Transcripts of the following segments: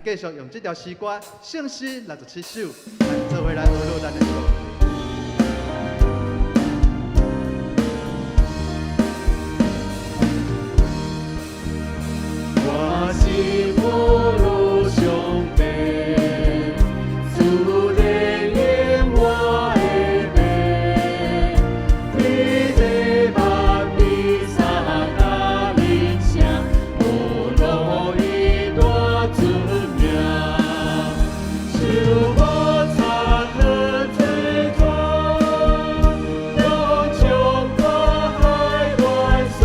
继续用这条诗歌圣诗67首，来做回来学习咱的歌。我是母乳兄弟，主怜悯我的病，你的把比萨达名声，无路一多主名，是我残忍最痛，又穷过海乱酸，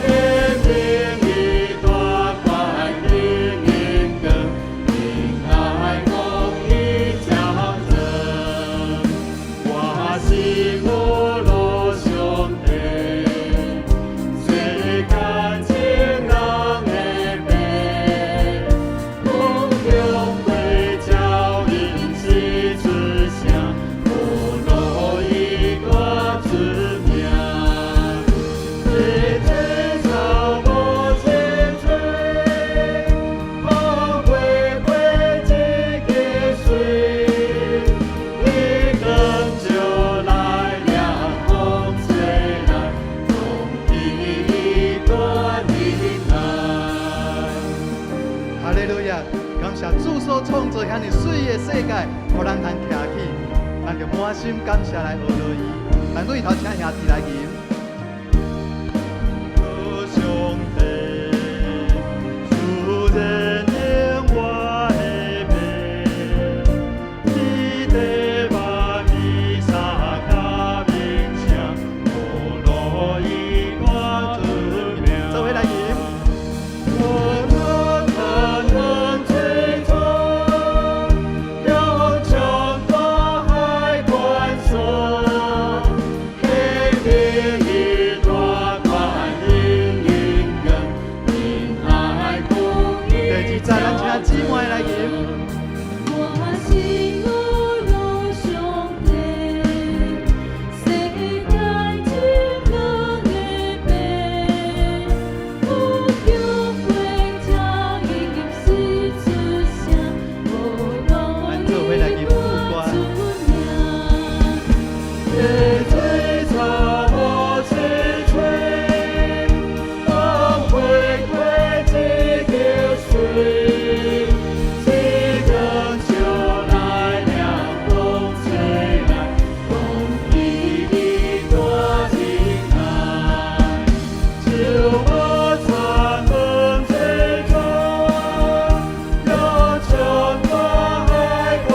天命一段关于人更，平安公义交争，我是母乳兄弟，最感情人的病，公用会教引起志向，无路一个致命，日子朝我前吹，后悔会几个水，一更就来凉风吹来，风一段迎来。哈利路亚！感谢主所创造遐尼水的世界，互咱通徛起，咱就满心感谢来学落伊。咱对头请兄弟来吟。兄弟，主人怜我的病，你的把弥撒加名声，无路一我致命。做伙来吟。我若残忍最痛，又穷过海关酸，黑命一段关迎迎更，平安公义第二站，咱请姊妹来吟。我是母乳兄弟，世间情人的病，不求回家已经是出声，无路一个出名。日子朝我前吹，风会归几个水，几更就来凉风吹来，风一多情爱，就我残忍最痛，又穷过海关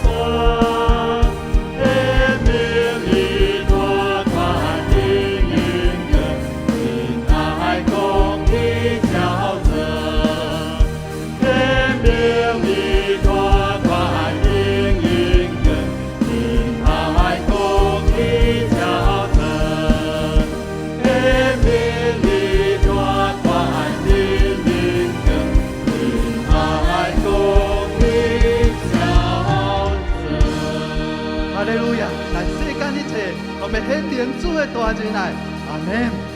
酸，天命一段关迎迎更，平安公义交争，天命一段关迎迎更，平安公义交争，天命一段关迎迎更，平安公义交争。哈利路亚！但世间一切，我们显明主的大仁爱。阿门。